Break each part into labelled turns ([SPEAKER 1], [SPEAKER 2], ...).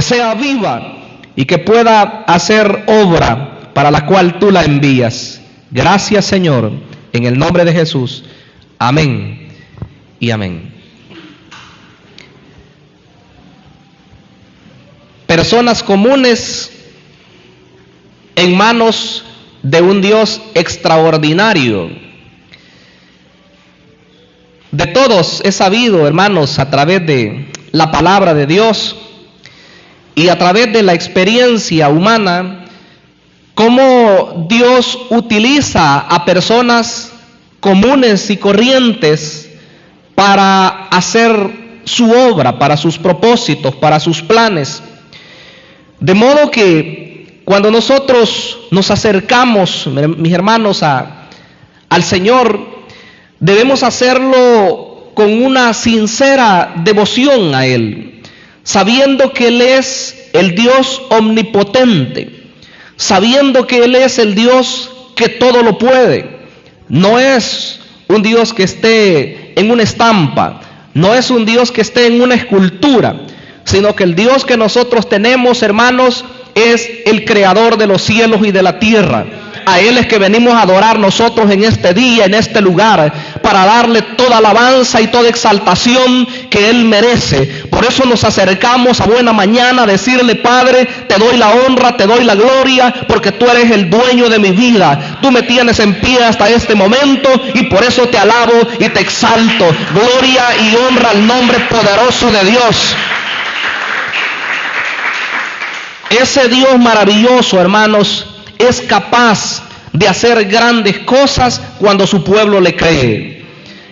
[SPEAKER 1] sea viva y que pueda hacer obra para la cual tú la envías. Gracias, Señor, en el nombre de Jesús. Amén y amén. Personas comunes en manos de un Dios extraordinario. De todos es sabido, hermanos, a través de la palabra de Dios y a través de la experiencia humana, cómo Dios utiliza a personas comunes y corrientes para hacer su obra, para sus propósitos, para sus planes. De modo que cuando nosotros nos acercamos, mis hermanos, al Señor, debemos hacerlo con una sincera devoción a Él, sabiendo que Él es el Dios omnipotente, sabiendo que Él es el Dios que todo lo puede. No es un Dios que esté en una estampa, no es un Dios que esté en una escultura, sino que el Dios que nosotros tenemos, hermanos, es el creador de los cielos y de la tierra. A Él es que venimos a adorar nosotros en este día, en este lugar, para darle toda alabanza y toda exaltación que Él merece. Por eso nos acercamos a buena mañana a decirle: Padre, te doy la honra, te doy la gloria, porque tú eres el dueño de mi vida. Tú me tienes en pie hasta este momento y por eso te alabo y te exalto. Gloria y honra al nombre poderoso de Dios. Ese Dios maravilloso, hermanos, es capaz de hacer grandes cosas cuando su pueblo le cree.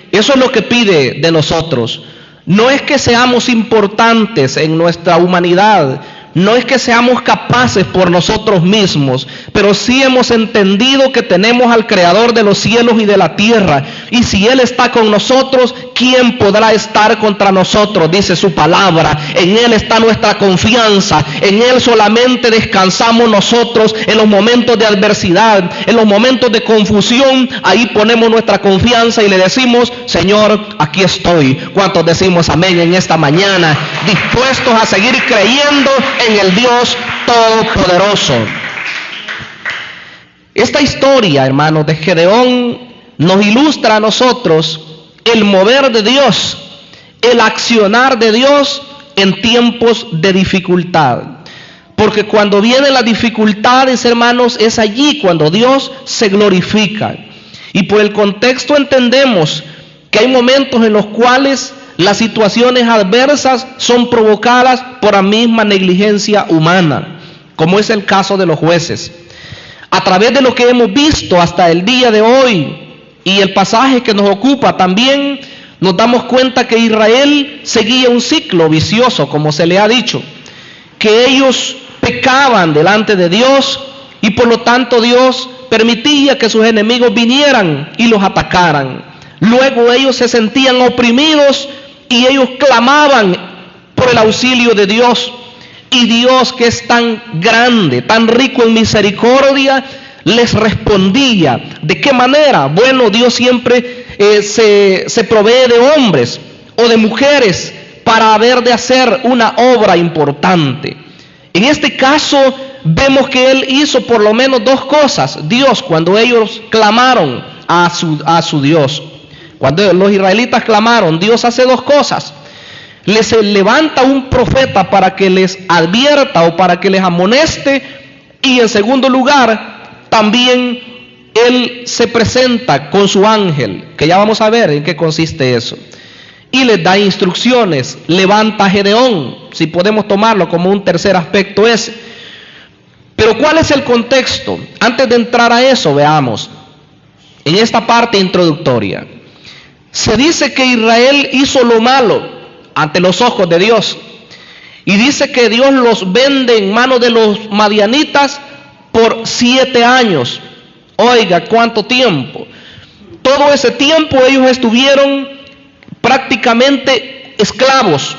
[SPEAKER 1] Eso es lo que pide de nosotros. No es que seamos importantes en nuestra humanidad, no es que seamos capaces por nosotros mismos, pero sí hemos entendido que tenemos al Creador de los cielos y de la tierra, y si Él está con nosotros, ¿quién podrá estar contra nosotros? Dice su palabra. En Él está nuestra confianza, en Él solamente descansamos nosotros en los momentos de adversidad, en los momentos de confusión. Ahí ponemos nuestra confianza y le decimos: Señor, aquí estoy. ¿Cuántos decimos amén en esta mañana? Dispuestos a seguir creyendo en el Dios Todopoderoso. Esta historia, hermanos, de Gedeón nos ilustra a nosotros el mover de Dios, el accionar de Dios en tiempos de dificultad. Porque cuando vienen las dificultades, hermanos, es allí cuando Dios se glorifica. Y por el contexto entendemos que hay momentos en los cuales las situaciones adversas son provocadas por la misma negligencia humana, como es el caso de los jueces. A través de lo que hemos visto hasta el día de hoy y el pasaje que nos ocupa, también nos damos cuenta que Israel seguía un ciclo vicioso, como se le ha dicho, que ellos pecaban delante de Dios y por lo tanto Dios permitía que sus enemigos vinieran y los atacaran. Luego ellos se sentían oprimidos y ellos clamaban por el auxilio de Dios. Y Dios, que es tan grande, tan rico en misericordia, les respondía. ¿De qué manera? Bueno, Dios siempre se provee de hombres o de mujeres para haber de hacer una obra importante. En este caso vemos que Él hizo por lo menos dos cosas. Dios, cuando ellos clamaron a su Dios, cuando los israelitas clamaron, Dios hace dos cosas. Les levanta un profeta para que les advierta o para que les amoneste, y en segundo lugar, también Él se presenta con su ángel, que ya vamos a ver en qué consiste eso, y les da instrucciones. Levanta a Gedeón, si podemos tomarlo como un tercer aspecto ese. Pero ¿cuál es el contexto? Antes de entrar a eso, veamos, en esta parte introductoria, se dice que Israel hizo lo malo ante los ojos de Dios, y dice que Dios los vende en manos de los madianitas por 7 años. Oiga, ¿cuánto tiempo? Todo ese tiempo ellos estuvieron prácticamente esclavos,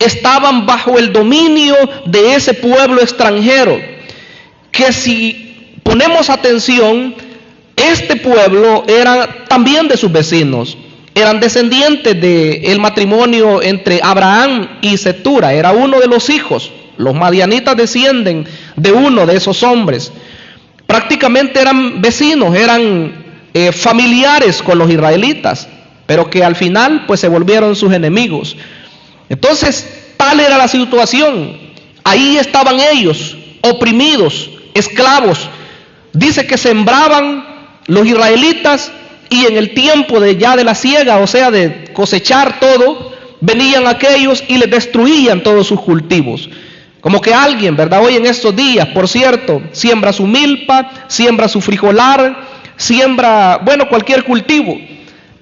[SPEAKER 1] estaban bajo el dominio de ese pueblo extranjero, que si ponemos atención, este pueblo era también de sus vecinos. Eran descendientes del matrimonio entre Abraham y Setura, era uno de los hijos Los madianitas descienden de uno de esos hombres. Prácticamente eran vecinos, eran familiares con los israelitas, pero que al final pues se volvieron sus enemigos. Entonces, tal era la situación. Ahí estaban ellos, oprimidos, esclavos. Dice que sembraban los israelitas y en el tiempo de la siega, o sea, de cosechar todo, venían aquellos y les destruían todos sus cultivos. Como que alguien, ¿verdad? Hoy en estos días, por cierto, siembra su milpa, siembra su frijolar, siembra, cualquier cultivo.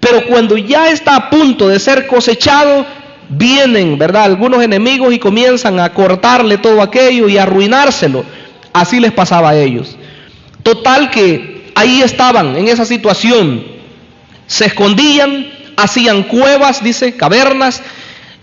[SPEAKER 1] Pero cuando ya está a punto de ser cosechado, vienen, ¿verdad?, algunos enemigos y comienzan a cortarle todo aquello y a arruinárselo. Así les pasaba a ellos. Total que ahí estaban en esa situación. Se escondían, hacían cuevas, dice, cavernas,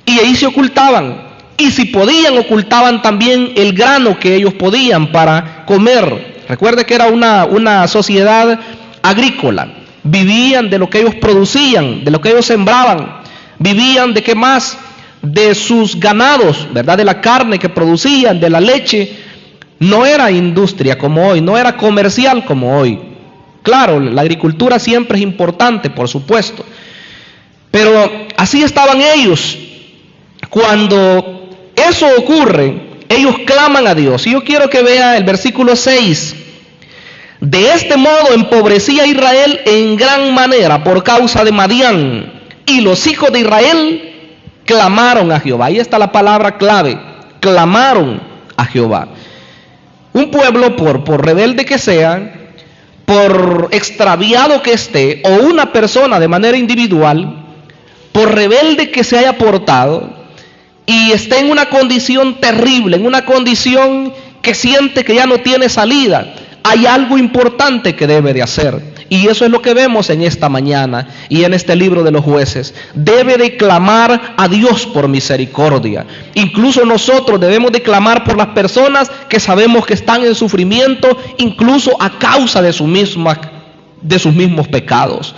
[SPEAKER 1] y ahí se ocultaban. Y si podían, ocultaban también el grano que ellos podían para comer. Recuerde que era una sociedad agrícola. Vivían de lo que ellos producían, de lo que ellos sembraban. Vivían de qué más, de sus ganados, ¿verdad? De la carne que producían, de la leche. No era industria como hoy, no era comercial como hoy. Claro, la agricultura siempre es importante, por supuesto. Pero así estaban ellos. Cuando eso ocurre, ellos claman a Dios. Y yo quiero que vea el versículo 6. De este modo empobrecía Israel en gran manera por causa de Madián. Y los hijos de Israel clamaron a Jehová. Ahí está la palabra clave. Clamaron a Jehová. Un pueblo, por rebelde que sea, por extraviado que esté, o una persona de manera individual, por rebelde que se haya portado, y esté en una condición terrible, en una condición que siente que ya no tiene salida, hay algo importante que debe de hacer. Y eso es lo que vemos en esta mañana y en este libro de los Jueces. Debe de clamar a Dios por misericordia. Incluso nosotros debemos de clamar por las personas que sabemos que están en sufrimiento, incluso a causa de sus mismos pecados.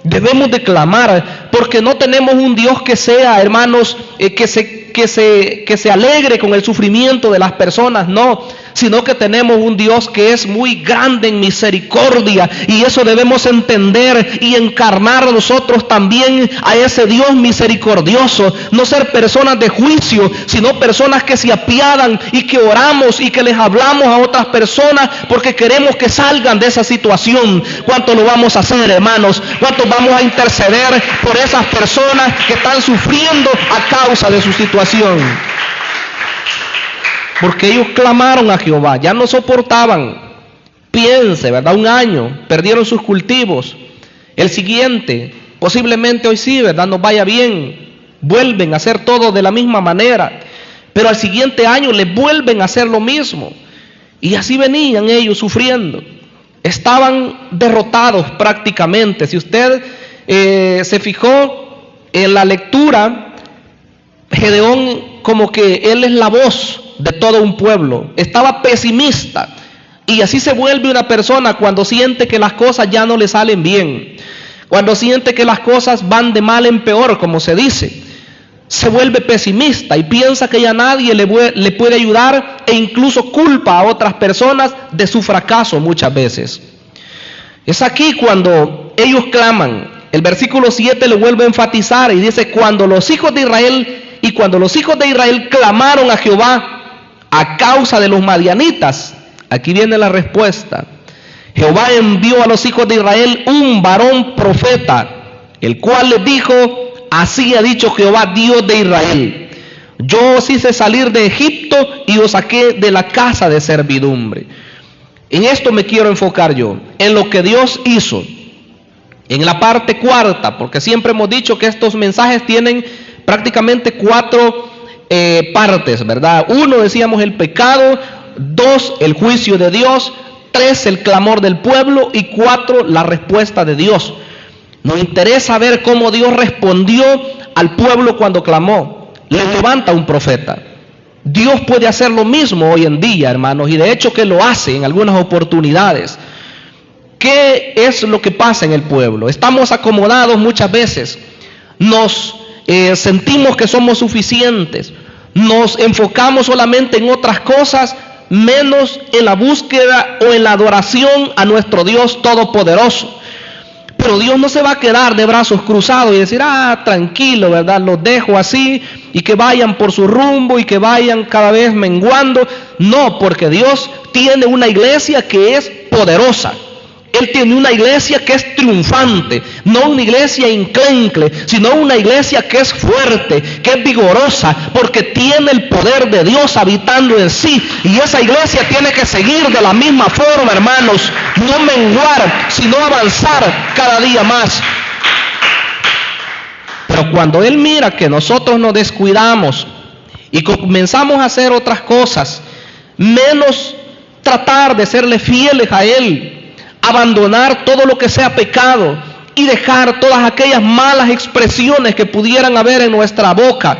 [SPEAKER 1] Debemos de clamar porque no tenemos un Dios que sea, hermanos, que se alegre con el sufrimiento de las personas, no, sino que tenemos un Dios que es muy grande en misericordia, y eso debemos entender y encarnar nosotros también a ese Dios misericordioso. No ser personas de juicio, sino personas que se apiadan y que oramos y que les hablamos a otras personas porque queremos que salgan de esa situación. ¿Cuánto lo vamos a hacer, hermanos? ¿Cuánto vamos a interceder por esas personas que están sufriendo a causa de su situación? Porque ellos clamaron a Jehová, ya no soportaban. Piense, ¿verdad? Un año, perdieron sus cultivos. El siguiente, posiblemente hoy sí, ¿verdad?, nos vaya bien. Vuelven a hacer todo de la misma manera. Pero al siguiente año les vuelven a hacer lo mismo. Y así venían ellos sufriendo. Estaban derrotados prácticamente. Si usted se fijó en la lectura, Gedeón, como que él es la voz de todo un pueblo, estaba pesimista. Y así se vuelve una persona cuando siente que las cosas ya no le salen bien, cuando siente que las cosas van de mal en peor, como se dice. Se vuelve pesimista y piensa que ya nadie le puede ayudar, e incluso culpa a otras personas de su fracaso muchas veces. Es aquí cuando ellos claman. El versículo 7 lo vuelve a enfatizar y dice: cuando los hijos de Israel clamaron a Jehová a causa de los madianitas. Aquí viene la respuesta. Jehová envió a los hijos de Israel un varón profeta, el cual les dijo: así ha dicho Jehová, Dios de Israel: yo os hice salir de Egipto y os saqué de la casa de servidumbre. En esto me quiero enfocar yo, en lo que Dios hizo, en la parte cuarta, porque siempre hemos dicho que estos mensajes tienen prácticamente 4 partes, ¿verdad? 1, decíamos, el pecado; 2, el juicio de Dios; 3, el clamor del pueblo; y 4, la respuesta de Dios. Nos interesa ver cómo Dios respondió al pueblo cuando clamó. Le levanta un profeta. Dios puede hacer lo mismo hoy en día, hermanos, y de hecho que lo hace en algunas oportunidades. ¿Qué es lo que pasa en el pueblo? Estamos acomodados muchas veces. Nos sentimos que somos suficientes. nos enfocamos solamente en otras cosas, menos en la búsqueda o en la adoración a nuestro Dios Todopoderoso. Pero Dios no se va a quedar de brazos cruzados y decir, tranquilo, ¿verdad? Los dejo así y que vayan por su rumbo y que vayan cada vez menguando. No, porque Dios tiene una iglesia que es poderosa. Él tiene una iglesia que es triunfante, no una iglesia inclencle, sino una iglesia que es fuerte, que es vigorosa, porque tiene el poder de Dios habitando en sí. Y esa iglesia tiene que seguir de la misma forma, hermanos, no menguar, sino avanzar cada día más. Pero cuando Él mira que nosotros nos descuidamos y comenzamos a hacer otras cosas, menos tratar de serle fieles a Él, abandonar todo lo que sea pecado y dejar todas aquellas malas expresiones que pudieran haber en nuestra boca,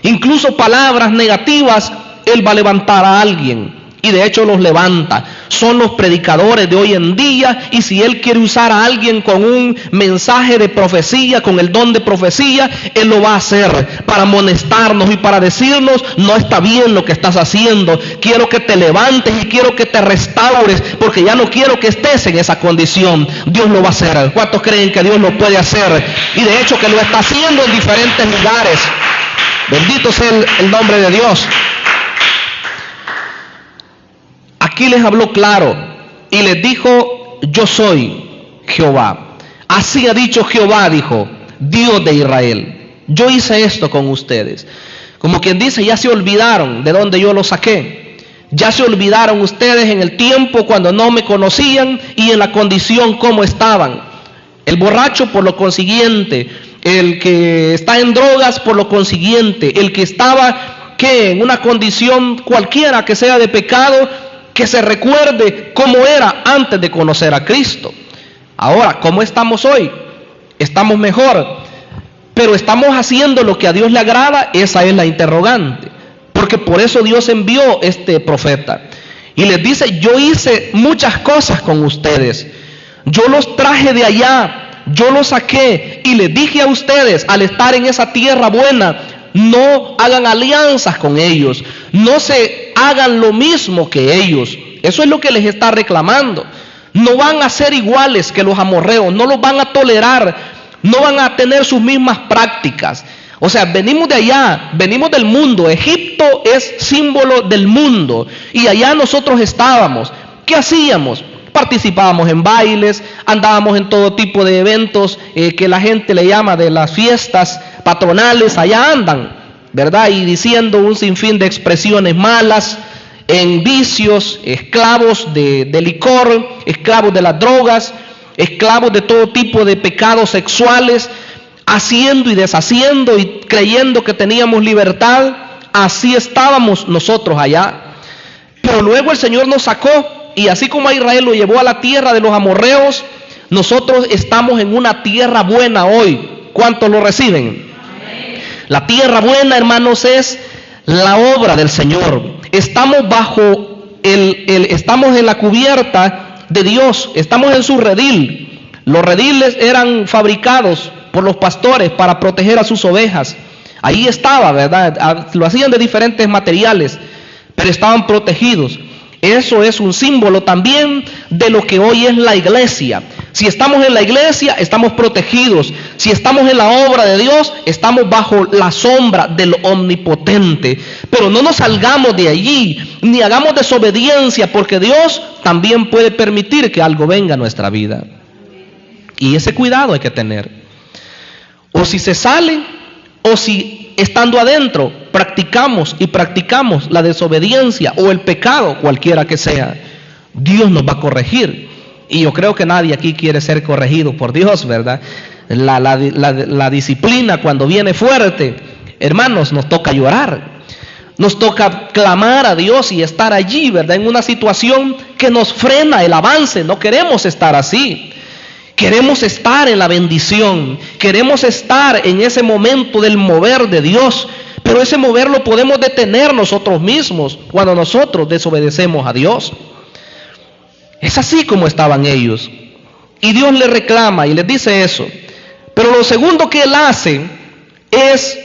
[SPEAKER 1] incluso palabras negativas, Él va a levantar a alguien. Y de hecho los levanta. Son los predicadores de hoy en día. Y si Él quiere usar a alguien con un mensaje de profecía, con el don de profecía, Él lo va a hacer para amonestarnos y para decirnos, no está bien lo que estás haciendo. Quiero que te levantes y quiero que te restaures, porque ya no quiero que estés en esa condición. Dios lo va a hacer. ¿Cuántos creen que Dios lo puede hacer? Y de hecho que lo está haciendo en diferentes lugares. Bendito sea el nombre de Dios. Aquí les habló claro y les dijo, yo soy Jehová. Así ha dicho Jehová, dijo, Dios de Israel. Yo hice esto con ustedes. Como quien dice, ya se olvidaron de dónde yo los saqué. Ya se olvidaron ustedes en el tiempo cuando no me conocían y en la condición como estaban. El borracho, por lo consiguiente, el que está en drogas, por lo consiguiente, el que estaba en una condición cualquiera que sea de pecado, que se recuerde cómo era antes de conocer a Cristo. Ahora, ¿cómo estamos hoy? Estamos mejor, pero ¿estamos haciendo lo que a Dios le agrada? Esa es la interrogante, porque por eso Dios envió este profeta y les dice, yo hice muchas cosas con ustedes, yo los traje de allá, yo los saqué y les dije a ustedes, al estar en esa tierra buena, no hagan alianzas con ellos, no se hagan lo mismo que ellos. Eso es lo que les está reclamando. No van a ser iguales que los amorreos, no los van a tolerar, no van a tener sus mismas prácticas. O sea, venimos de allá, venimos del mundo. Egipto es símbolo del mundo y allá nosotros estábamos. ¿Qué hacíamos? Participábamos en bailes, andábamos en todo tipo de eventos que la gente le llama de las fiestas patronales. Allá andan, ¿verdad? Y diciendo un sinfín de expresiones malas, en vicios, esclavos de licor, esclavos de las drogas, esclavos de todo tipo de pecados sexuales, haciendo y deshaciendo y creyendo que teníamos libertad. Así estábamos nosotros allá. Pero luego el Señor nos sacó. Y así como a Israel lo llevó a la tierra de los amorreos, nosotros estamos en una tierra buena hoy. ¿Cuántos lo reciben? Amén. La tierra buena, hermanos, es la obra del Señor. Estamos bajo estamos en la cubierta de Dios, estamos en su redil. Los rediles eran fabricados por los pastores para proteger a sus ovejas. Ahí estaba, ¿verdad? Lo hacían de diferentes materiales, pero estaban protegidos. Eso es un símbolo también de lo que hoy es la iglesia. Si estamos en la iglesia, estamos protegidos. Si estamos en la obra de Dios, estamos bajo la sombra del Omnipotente. Pero no nos salgamos de allí, ni hagamos desobediencia, porque Dios también puede permitir que algo venga a nuestra vida. Y ese cuidado hay que tener. O si se sale, o si estando adentro practicamos la desobediencia o el pecado, cualquiera que sea, Dios nos va a corregir. Y yo creo que nadie aquí quiere ser corregido por Dios, ¿verdad? La disciplina cuando viene fuerte, hermanos, nos toca llorar, nos toca clamar a Dios y estar allí, ¿verdad? En una situación que nos frena el avance. No queremos estar así. Queremos estar en la bendición, queremos estar en ese momento del mover de Dios, pero ese mover lo podemos detener nosotros mismos cuando nosotros desobedecemos a Dios. Es así como estaban ellos. Y Dios les reclama y les dice eso. Pero lo segundo que Él hace es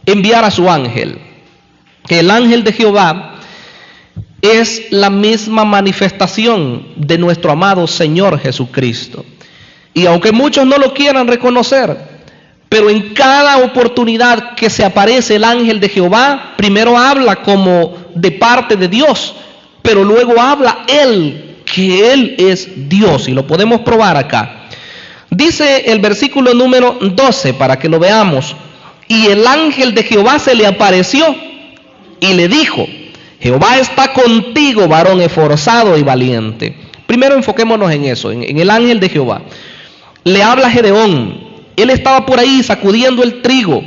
[SPEAKER 1] enviar a su ángel. que el ángel de Jehová es la misma manifestación de nuestro amado Señor Jesucristo. Y aunque muchos no lo quieran reconocer, pero en cada oportunidad que se aparece el ángel de Jehová, primero habla como de parte de Dios, pero luego habla Él, que Él es Dios, y lo podemos probar acá. Dice el versículo número 12, para que lo veamos: y el ángel de Jehová se le apareció y le dijo: Jehová está contigo, varón esforzado y valiente. Primero enfoquémonos en eso, en el ángel de Jehová. Le habla a Gedeón. Él estaba por ahí sacudiendo el trigo.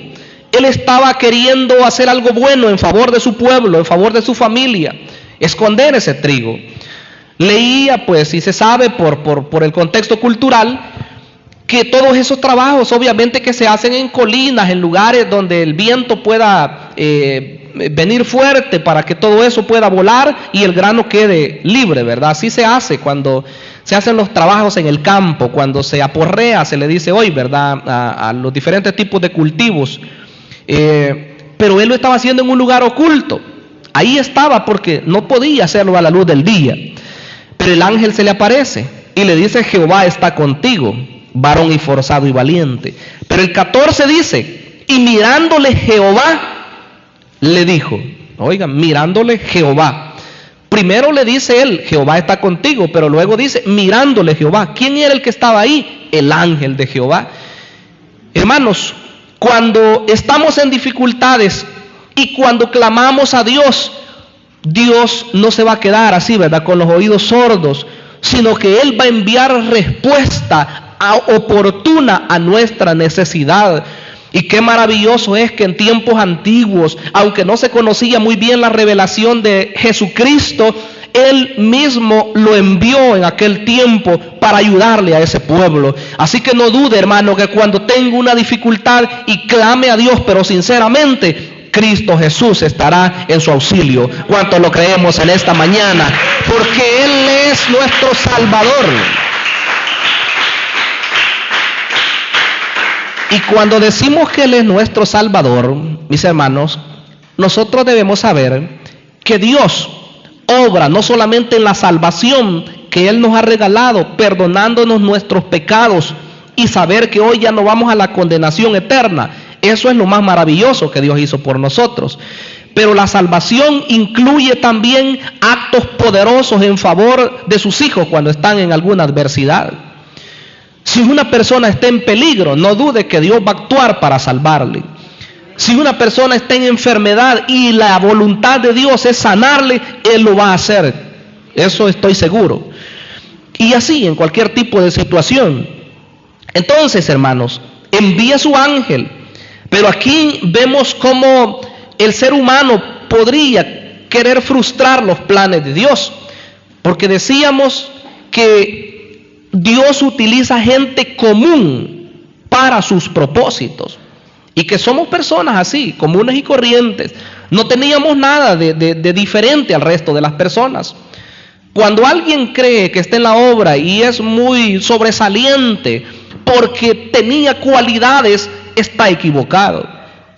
[SPEAKER 1] Él estaba queriendo hacer algo bueno en favor de su pueblo, en favor de su familia, esconder ese trigo. Leía, pues, y se sabe por el contexto cultural, que todos esos trabajos, obviamente, que se hacen en colinas, en lugares donde el viento pueda venir fuerte para que todo eso pueda volar y el grano quede libre, ¿verdad? Así se hace cuando se hacen los trabajos en el campo, cuando se aporrea, se le dice hoy, ¿verdad?, a los diferentes tipos de cultivos. Pero él lo estaba haciendo en un lugar oculto. Ahí estaba porque no podía hacerlo a la luz del día. Pero el ángel se le aparece y le dice: Jehová está contigo, varón esforzado y valiente. Pero el 14 dice: y mirándole Jehová le dijo. Oigan, mirándole Jehová. Primero le dice él: Jehová está contigo, pero luego dice: mirándole Jehová. ¿Quién era el que estaba ahí? El ángel de Jehová. Hermanos, cuando estamos en dificultades y cuando clamamos a Dios, Dios no se va a quedar así, ¿verdad?, con los oídos sordos, sino que Él va a enviar respuesta oportuna a nuestra necesidad. Y qué maravilloso es que en tiempos antiguos, aunque no se conocía muy bien la revelación de Jesucristo, Él mismo lo envió en aquel tiempo para ayudarle a ese pueblo. Así que no dude, hermano, que cuando tenga una dificultad y clame a Dios, pero sinceramente, Cristo Jesús estará en su auxilio. ¿Cuánto lo creemos en esta mañana? Porque Él es nuestro Salvador. Y cuando decimos que Él es nuestro Salvador, mis hermanos, nosotros debemos saber que Dios obra no solamente en la salvación que Él nos ha regalado, perdonándonos nuestros pecados y saber que hoy ya no vamos a la condenación eterna. Eso es lo más maravilloso que Dios hizo por nosotros. Pero la salvación incluye también actos poderosos en favor de sus hijos cuando están en alguna adversidad. Si una persona está en peligro, no dude que Dios va a actuar para salvarle. Si una persona está en enfermedad y la voluntad de Dios es sanarle, Él lo va a hacer. Eso estoy seguro. Y así en cualquier tipo de situación. Entonces, hermanos, envía su ángel. Pero aquí vemos cómo el ser humano podría querer frustrar los planes de Dios. Porque decíamos que Dios utiliza gente común para sus propósitos. Y que somos personas así, comunes y corrientes. No teníamos nada de diferente al resto de las personas. Cuando alguien cree que está en la obra y es muy sobresaliente porque tenía cualidades, está equivocado.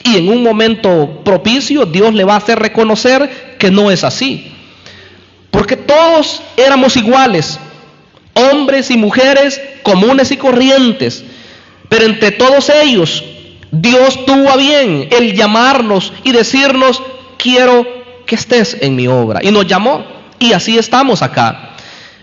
[SPEAKER 1] Y en un momento propicio Dios le va a hacer reconocer que no es así. Porque todos éramos iguales, hombres y mujeres comunes y corrientes. Pero entre todos ellos, Dios tuvo a bien el llamarnos y decirnos: quiero que estés en mi obra. Y nos llamó, y así estamos acá.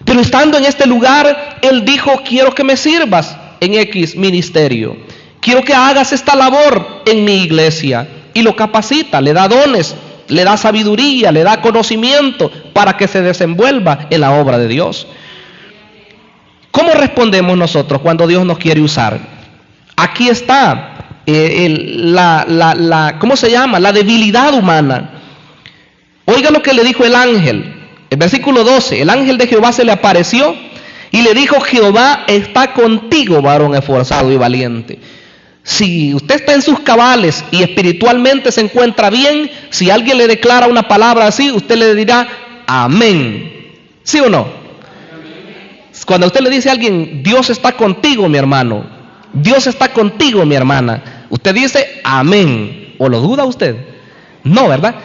[SPEAKER 1] Pero estando en este lugar, Él dijo: quiero que me sirvas en X ministerio. Quiero que hagas esta labor en mi iglesia. Y lo capacita, le da dones, le da sabiduría, le da conocimiento para que se desenvuelva en la obra de Dios. ¿Cómo respondemos nosotros cuando Dios nos quiere usar? Aquí está ¿cómo se llama? La debilidad humana. Oiga lo que le dijo el ángel. El versículo 12, el ángel de Jehová se le apareció y le dijo: Jehová está contigo, varón esforzado y valiente. Si usted está en sus cabales y espiritualmente se encuentra bien, si alguien le declara una palabra así, usted le dirá amén. ¿Sí o no? Cuando usted le dice a alguien: Dios está contigo, mi hermano, Dios está contigo, mi hermana, usted dice amén. ¿O lo duda usted? No, ¿verdad?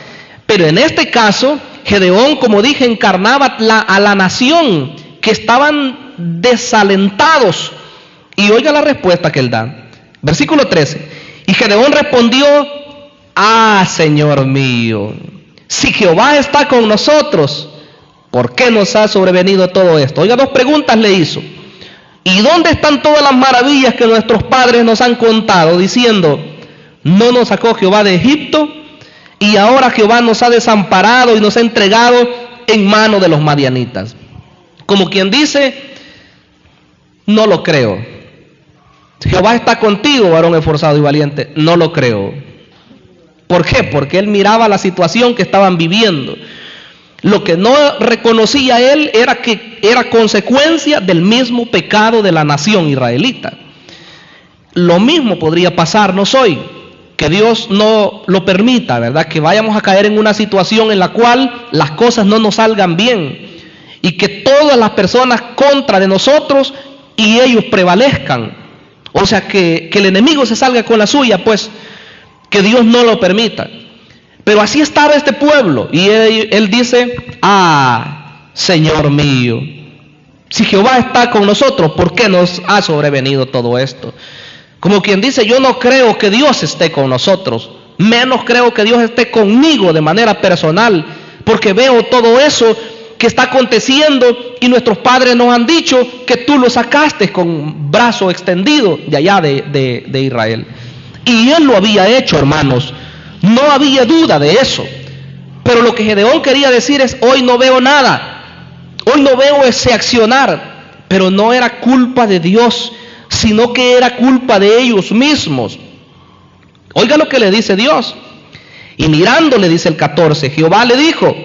[SPEAKER 1] Pero en este caso, Gedeón, como dije, encarnaba a la nación que estaban desalentados. Y oiga la respuesta que él da. Versículo 13. Y Gedeón respondió: Señor mío, si Jehová está con nosotros, ¿por qué nos ha sobrevenido todo esto? Oiga, 2 preguntas le hizo. ¿Y dónde están todas las maravillas que nuestros padres nos han contado, diciendo: no nos sacó Jehová de Egipto, y ahora Jehová nos ha desamparado y nos ha entregado en mano de los madianitas? Como quien dice: no lo creo. Jehová está contigo, varón esforzado y valiente. No lo creo. ¿Por qué? Porque él miraba la situación que estaban viviendo. Lo que no reconocía él era que era consecuencia del mismo pecado de la nación israelita. Lo mismo podría pasarnos hoy, que Dios no lo permita, ¿verdad? Que vayamos a caer en una situación en la cual las cosas no nos salgan bien y que todas las personas contra de nosotros y ellos prevalezcan. O sea, que el enemigo se salga con la suya, pues que Dios no lo permita. Pero así estaba este pueblo. Y él dice: Señor mío, si Jehová está con nosotros, ¿por qué nos ha sobrevenido todo esto? Como quien dice: yo no creo que Dios esté con nosotros, menos creo que Dios esté conmigo de manera personal, porque veo todo eso que está aconteciendo y nuestros padres nos han dicho que tú lo sacaste con brazo extendido de allá de Israel. Y él lo había hecho, hermanos. No había duda de eso. Pero lo que Gedeón quería decir es: hoy no veo nada. Hoy no veo ese accionar. Pero no era culpa de Dios, sino que era culpa de ellos mismos. Oiga lo que le dice Dios. Y mirándole, dice el 14, Jehová le dijo: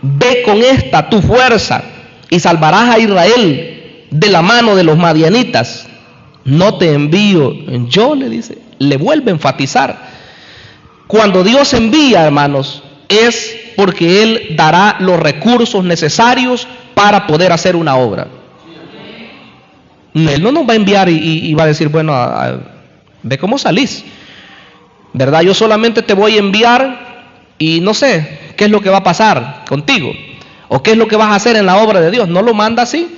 [SPEAKER 1] ve con esta tu fuerza y salvarás a Israel de la mano de los madianitas. No te envío yo, le dice. Le vuelve a enfatizar. Cuando Dios envía, hermanos, es porque Él dará los recursos necesarios para poder hacer una obra. Él no nos va a enviar y va a decir: bueno, ve cómo salís, ¿verdad? Yo solamente te voy a enviar y no sé qué es lo que va a pasar contigo o qué es lo que vas a hacer en la obra de Dios. No lo manda así,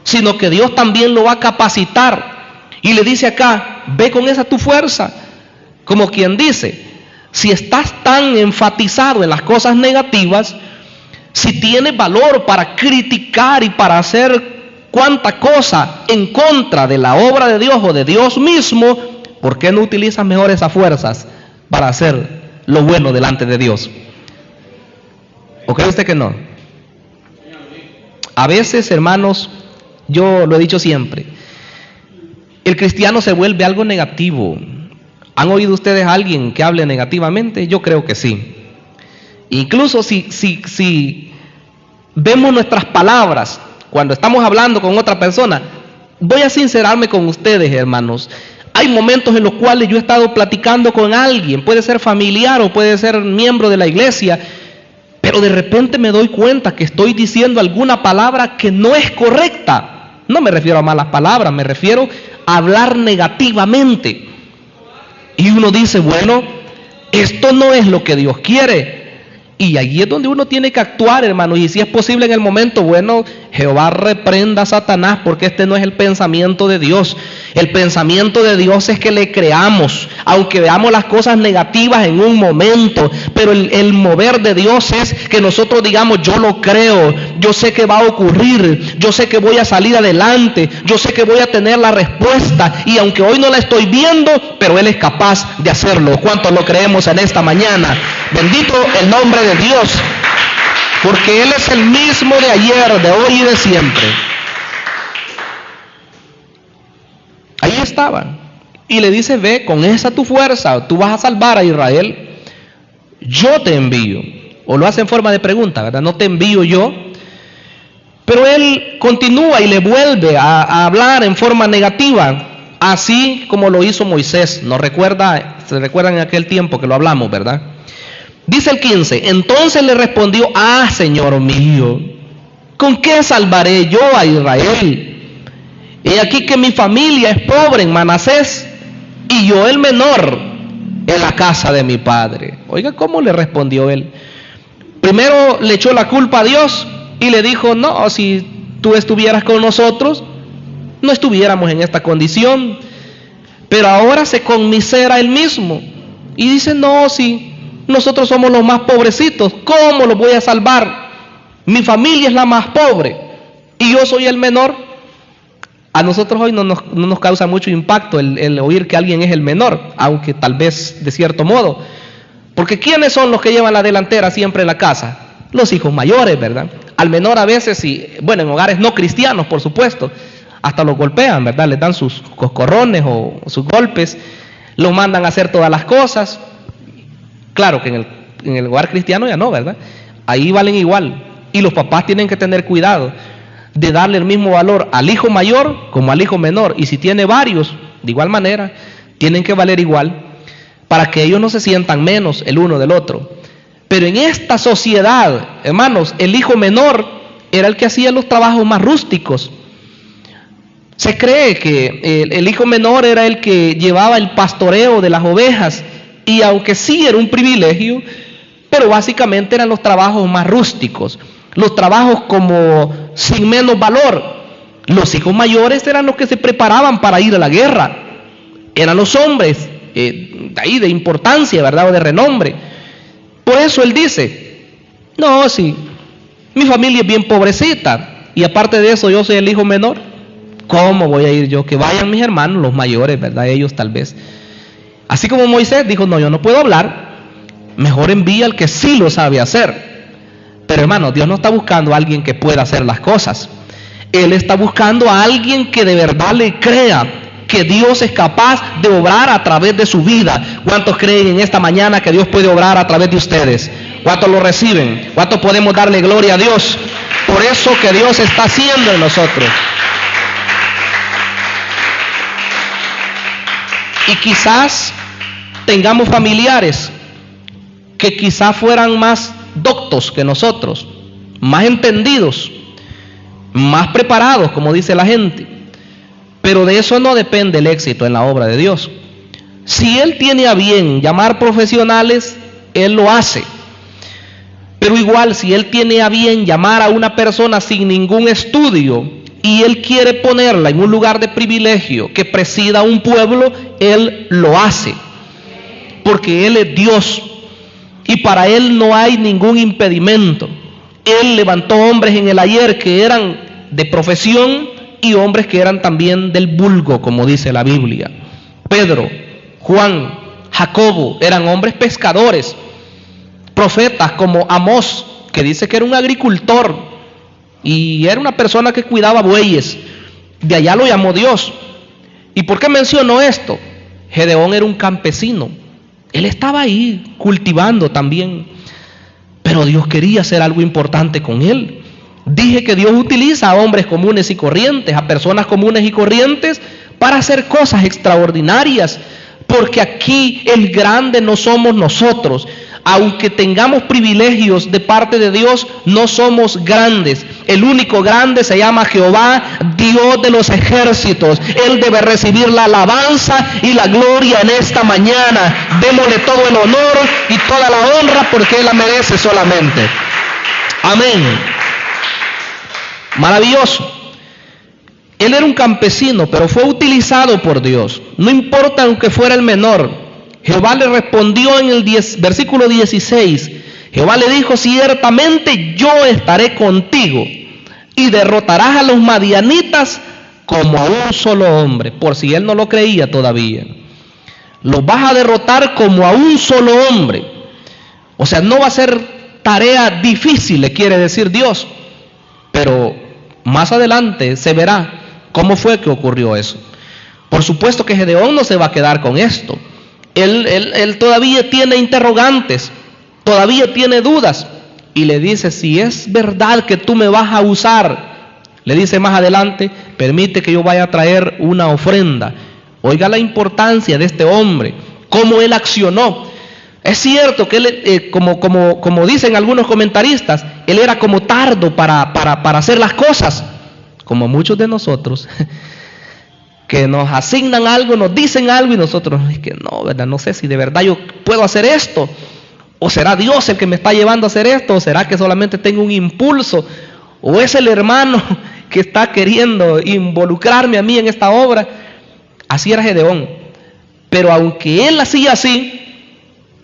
[SPEAKER 1] sino que Dios también lo va a capacitar. Y le dice acá: ve con esa tu fuerza. Como quien dice: si estás tan enfatizado en las cosas negativas, si tienes valor para criticar y para hacer cuanta cosa en contra de la obra de Dios o de Dios mismo, ¿por qué no utilizas mejor esas fuerzas para hacer lo bueno delante de Dios? ¿O cree usted que no? A veces, hermanos, yo lo he dicho siempre, el cristiano se vuelve algo negativo. ¿Han oído ustedes a alguien que hable negativamente? Yo creo que sí. Incluso si vemos nuestras palabras cuando estamos hablando con otra persona, voy a sincerarme con ustedes, hermanos. Hay momentos en los cuales yo he estado platicando con alguien, puede ser familiar o puede ser miembro de la iglesia, pero de repente me doy cuenta que estoy diciendo alguna palabra que no es correcta. No me refiero a malas palabras, me refiero a hablar negativamente. Y uno dice: bueno, esto no es lo que Dios quiere. Y allí es donde uno tiene que actuar, hermano. Y si es posible en el momento, bueno, Jehová reprenda a Satanás, porque este no es el pensamiento de Dios. El pensamiento de Dios es que le creamos, aunque veamos las cosas negativas en un momento. Pero el mover de Dios es que nosotros digamos: yo lo creo, yo sé que va a ocurrir, yo sé que voy a salir adelante, yo sé que voy a tener la respuesta. Y aunque hoy no la estoy viendo, pero Él es capaz de hacerlo. ¿Cuántos lo creemos en esta mañana? Bendito el nombre de Dios, porque Él es el mismo de ayer, de hoy y de siempre. Ahí estaban. Y le dice: ve con esa tu fuerza, tú vas a salvar a Israel. Yo te envío. O lo hace en forma de pregunta, ¿verdad? No te envío yo. Pero él continúa y le vuelve a hablar en forma negativa, así como lo hizo Moisés. ¿Se recuerdan en aquel tiempo que lo hablamos, verdad? Dice el 15: entonces le respondió: Señor mío, ¿con qué salvaré yo a Israel? He aquí que mi familia es pobre en Manasés, y yo el menor en la casa de mi padre. Oiga cómo le respondió él: Primero le echó la culpa a Dios y le dijo, no, si tú estuvieras con nosotros, no estuviéramos en esta condición. Pero ahora se conmisera él mismo y dice, no, si nosotros somos los más pobrecitos, ¿cómo los voy a salvar? Mi familia es la más pobre y yo soy el menor. A nosotros hoy no nos causa mucho impacto el oír que alguien es el menor, aunque tal vez de cierto modo. Porque ¿quiénes son los que llevan la delantera siempre en la casa? Los hijos mayores, ¿verdad? Al menor a veces, bueno, en hogares no cristianos, por supuesto, hasta lo golpean, ¿verdad? Les dan sus coscorrones o sus golpes, lo mandan a hacer todas las cosas. Claro que en el hogar cristiano ya no, ¿verdad? Ahí valen igual. Y los papás tienen que tener cuidado de darle el mismo valor al hijo mayor como al hijo menor. Y si tiene varios, de igual manera, tienen que valer igual para que ellos no se sientan menos el uno del otro. Pero en esta sociedad, hermanos, el hijo menor era el que hacía los trabajos más rústicos. Se cree que el hijo menor era el que llevaba el pastoreo de las ovejas, y aunque sí era un privilegio, pero básicamente eran los trabajos más rústicos, los trabajos como sin menos valor. Los hijos mayores eran los que se preparaban para ir a la guerra, eran los hombres ahí de importancia, ¿verdad? O de renombre. Por eso él dice, no, sí, mi familia es bien pobrecita, y aparte de eso yo soy el hijo menor. ¿Cómo voy a ir yo? Que vayan mis hermanos, los mayores, ¿verdad? Ellos tal vez. Así como Moisés dijo, no, yo no puedo hablar, mejor envía al que sí lo sabe hacer. Pero hermano, Dios no está buscando a alguien que pueda hacer las cosas. Él está buscando a alguien que de verdad le crea que Dios es capaz de obrar a través de su vida. ¿Cuántos creen en esta mañana que Dios puede obrar a través de ustedes? ¿Cuántos lo reciben? ¿Cuántos podemos darle gloria a Dios por eso que Dios está haciendo en nosotros? Y quizás tengamos familiares que quizás fueran más doctos que nosotros, más entendidos, más preparados, como dice la gente. Pero de eso no depende el éxito en la obra de Dios. Si Él tiene a bien llamar profesionales, Él lo hace. Pero igual, si Él tiene a bien llamar a una persona sin ningún estudio, y Él quiere ponerla en un lugar de privilegio, que presida un pueblo, Él lo hace. Porque Él es Dios. Y para Él no hay ningún impedimento. Él levantó hombres en el ayer que eran de profesión y hombres que eran también del vulgo, como dice la Biblia. Pedro, Juan, Jacobo eran hombres pescadores. Profetas como Amós, que dice que era un agricultor y era una persona que cuidaba bueyes. De allá lo llamó Dios. ¿Y por qué menciono esto? Gedeón era un campesino. Él estaba ahí cultivando también. Pero Dios quería hacer algo importante con él. Dije que Dios utiliza a hombres comunes y corrientes, a personas comunes y corrientes, para hacer cosas extraordinarias. Porque aquí el grande no somos nosotros. Aunque tengamos privilegios de parte de Dios, no somos grandes. El único grande se llama Jehová, Dios de los ejércitos. Él debe recibir la alabanza y la gloria en esta mañana. Démosle todo el honor y toda la honra porque Él la merece solamente. Amén. Maravilloso. Él era un campesino, pero fue utilizado por Dios. No importa aunque fuera el menor. Jehová le respondió en el versículo 16. Jehová le dijo, ciertamente yo estaré contigo y derrotarás a los madianitas como a un solo hombre. Por si él no lo creía todavía. Los vas a derrotar como a un solo hombre. O sea, no va a ser tarea difícil, le quiere decir Dios. Pero más adelante se verá cómo fue que ocurrió eso. Por supuesto que Gedeón no se va a quedar con esto. Él todavía tiene interrogantes, todavía tiene dudas. Y le dice, si es verdad que tú me vas a usar, le dice más adelante, permite que yo vaya a traer una ofrenda. Oiga la importancia de este hombre, cómo él accionó. Es cierto que él, como dicen algunos comentaristas, él era como tardo para hacer las cosas, como muchos de nosotros. Que nos asignan algo, nos dicen algo y nosotros, es que no, ¿verdad? No sé si de verdad yo puedo hacer esto. ¿O será Dios el que me está llevando a hacer esto? ¿O será que solamente tengo un impulso? ¿O es el hermano que está queriendo involucrarme a mí en esta obra? Así era Gedeón. Pero aunque él hacía así,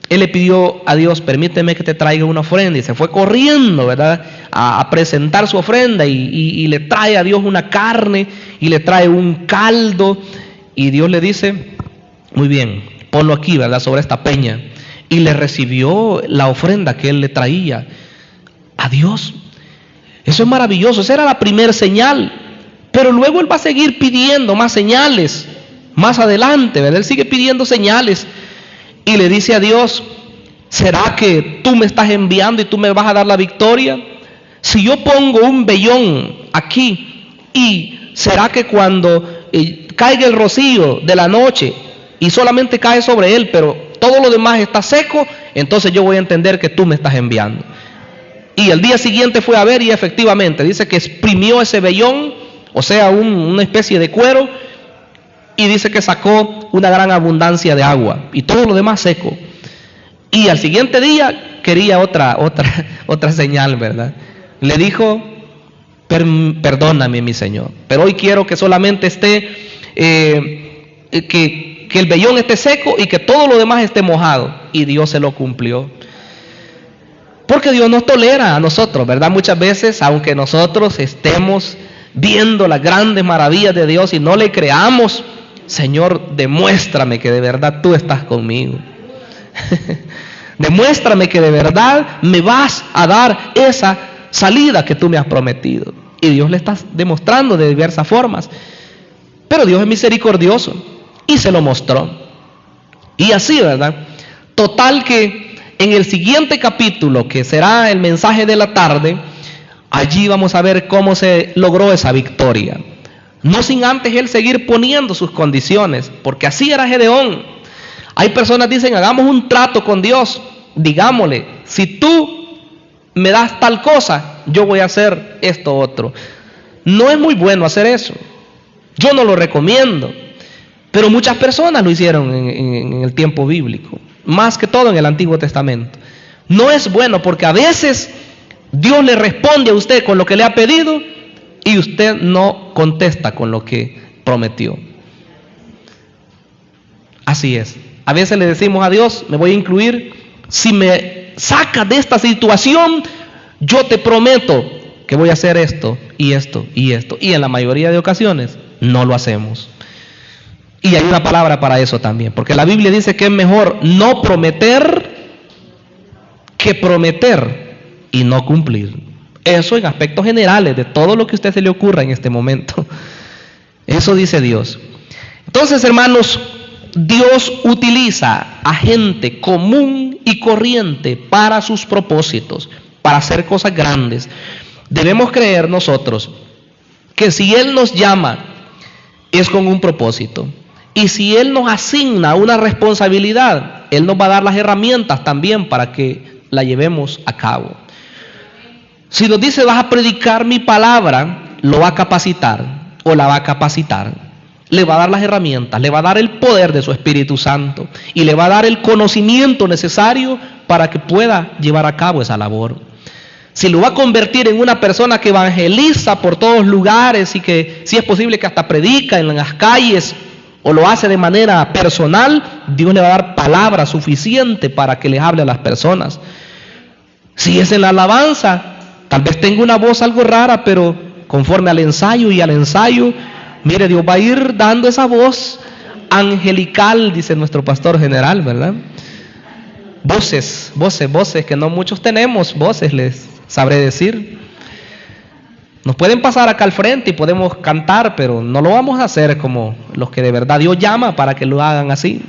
[SPEAKER 1] él le pidió a Dios, permíteme que te traiga una ofrenda. Y se fue corriendo, ¿verdad?, a presentar su ofrenda. Y le trae a Dios una carne y le trae un caldo. Y Dios le dice, muy bien, ponlo aquí, ¿verdad?, sobre esta peña. Y le recibió la ofrenda que él le traía a Dios. Eso es maravilloso. Esa era la primera señal. Pero luego él va a seguir pidiendo más señales más adelante, ¿verdad? Él sigue pidiendo señales y le dice a Dios, ¿será que tú me estás enviando y tú me vas a dar la victoria? Si yo pongo un vellón aquí, y será que cuando caiga el rocío de la noche y solamente cae sobre él, pero todo lo demás está seco, entonces yo voy a entender que tú me estás enviando. Y el día siguiente fue a ver y efectivamente dice que exprimió ese vellón, o sea, una especie de cuero, y dice que sacó una gran abundancia de agua y todo lo demás seco. Y al siguiente día quería otra señal, ¿verdad? Le dijo, perdóname, mi Señor, pero hoy quiero que solamente esté, que el vellón esté seco y que todo lo demás esté mojado. Y Dios se lo cumplió. Porque Dios nos tolera a nosotros, ¿verdad? Muchas veces, aunque nosotros estemos viendo las grandes maravillas de Dios y no le creamos, Señor, demuéstrame que de verdad tú estás conmigo. Demuéstrame que de verdad me vas a dar esa salida que tú me has prometido. Y Dios le está demostrando de diversas formas. Pero Dios es misericordioso y se lo mostró. Y así, ¿verdad? Total que en el siguiente capítulo, que será el mensaje de la tarde, allí vamos a ver cómo se logró esa victoria. No sin antes él seguir poniendo sus condiciones, porque así era Gedeón. Hay personas que dicen, hagamos un trato con Dios, digámosle, si tú me das tal cosa, yo voy a hacer esto otro. No es muy bueno hacer eso, yo no lo recomiendo, pero muchas personas lo hicieron en el tiempo bíblico, más que todo en el Antiguo Testamento. No es bueno porque a veces Dios le responde a usted con lo que le ha pedido y usted no contesta con lo que prometió. Así es. A veces le decimos a Dios, me voy a incluir, si me sacas de esta situación, yo te prometo que voy a hacer esto y esto y esto. Y en la mayoría de ocasiones no lo hacemos. Y hay una palabra para eso también, porque la Biblia dice que es mejor no prometer que prometer y no cumplir. Eso en aspectos generales de todo lo que a usted se le ocurra en este momento. Eso dice Dios. Entonces, hermanos, Dios utiliza a gente común y corriente para sus propósitos, para hacer cosas grandes. Debemos creer nosotros que si Él nos llama es con un propósito. Y si Él nos asigna una responsabilidad, Él nos va a dar las herramientas también para que la llevemos a cabo. Si nos dice, vas a predicar mi palabra, lo va a capacitar o la va a capacitar. Le va a dar las herramientas, le va a dar el poder de su Espíritu Santo y le va a dar el conocimiento necesario para que pueda llevar a cabo esa labor. Si lo va a convertir en una persona que evangeliza por todos lugares y que, si es posible, que hasta predica en las calles o lo hace de manera personal, Dios le va a dar palabra suficiente para que les hable a las personas. Si es en la alabanza, tal vez tenga una voz algo rara, pero conforme al ensayo y al ensayo, mire, Dios va a ir dando esa voz angelical, dice nuestro pastor general, ¿verdad? Voces que no muchos tenemos, voces les sabré decir. Nos pueden pasar acá al frente y podemos cantar, pero no lo vamos a hacer como los que de verdad Dios llama para que lo hagan así.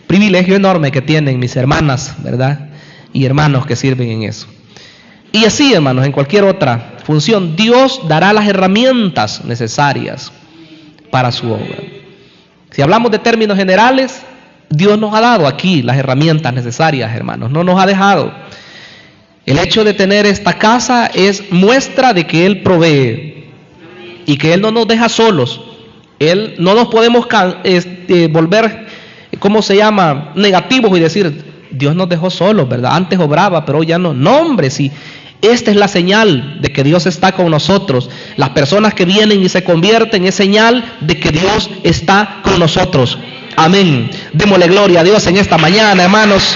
[SPEAKER 1] Privilegio enorme que tienen mis hermanas, ¿verdad? Y hermanos que sirven en eso. Y así, hermanos, en cualquier otra función, Dios dará las herramientas necesarias para su obra. Si hablamos de términos generales, Dios nos ha dado aquí las herramientas necesarias, hermanos. No nos ha dejado. El hecho de tener esta casa es muestra de que Él provee y que Él no nos deja solos. No nos podemos volver, negativos y decir, Dios nos dejó solos, ¿verdad? Antes obraba, pero hoy ya no. No, hombre, sí. Esta es la señal de que Dios está con nosotros. Las personas que vienen y se convierten es señal de que Dios está con nosotros. Amén. Démosle gloria a Dios en esta mañana, hermanos.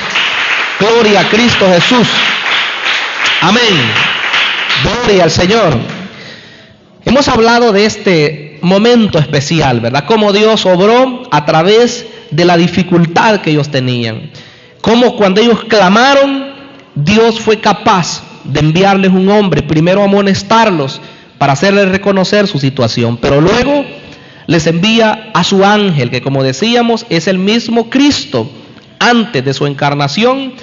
[SPEAKER 1] Gloria a Cristo Jesús. Amén. Gloria al Señor. Hemos hablado de este momento especial, ¿verdad? Cómo Dios obró a través de la dificultad que ellos tenían. Cómo cuando ellos clamaron, Dios fue capaz de enviarles un hombre, primero a amonestarlos para hacerles reconocer su situación, pero luego les envía a su ángel, que como decíamos es el mismo Cristo antes de su encarnación,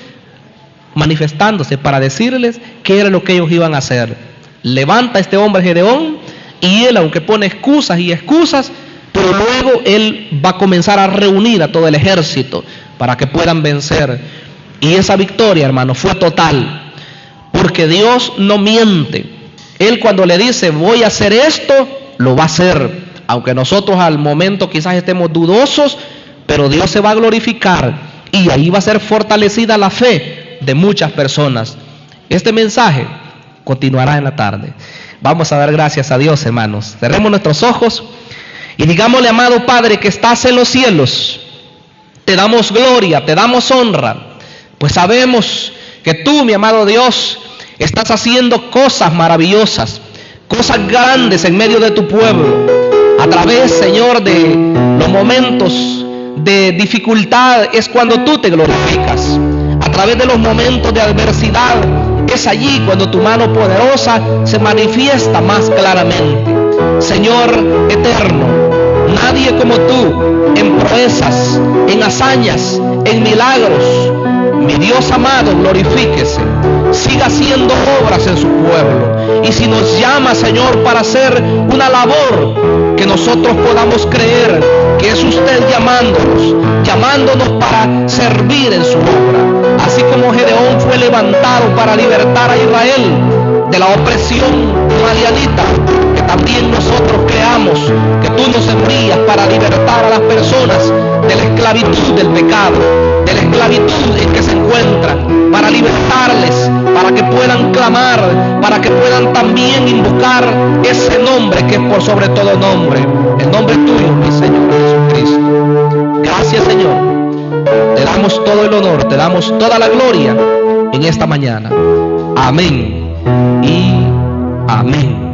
[SPEAKER 1] manifestándose para decirles qué era lo que ellos iban a hacer. Levanta a este hombre Gedeón, y él, aunque pone excusas y excusas, pero luego él va a comenzar a reunir a todo el ejército para que puedan vencer. Y esa victoria, hermano, fue total, porque Dios no miente. Él cuando le dice voy a hacer esto, lo va a hacer, aunque nosotros al momento quizás estemos dudosos, pero Dios se va a glorificar y ahí va a ser fortalecida la fe de muchas personas. Este mensaje continuará en la tarde. Vamos a dar gracias a Dios, hermanos. Cerremos nuestros ojos y digámosle: amado Padre que estás en los cielos, te damos gloria, te damos honra, pues sabemos que tú, mi amado Dios, estás haciendo cosas maravillosas, cosas grandes en medio de tu pueblo, a través, Señor, de los momentos de dificultad es cuando tú te glorificas. A través de los momentos de adversidad es allí cuando tu mano poderosa se manifiesta más claramente. Señor eterno, nadie como tú en proezas, en hazañas, en milagros. Mi Dios amado, glorifíquese, siga haciendo obras en su pueblo. Y si nos llama, Señor, para hacer una labor, que nosotros podamos creer que es usted llamándonos para servir en su obra. Así como Gedeón fue levantado para libertar a Israel de la opresión madianita, que también nosotros creamos que tú nos envías para libertar a las personas de la esclavitud del pecado, de la esclavitud en que se encuentran, para libertarles, para que puedan clamar, para que puedan también invocar ese nombre que es por sobre todo nombre, el nombre tuyo, mi Señor Jesucristo. Gracias, Señor. Te damos todo el honor, te damos toda la gloria en esta mañana. Amén y amén.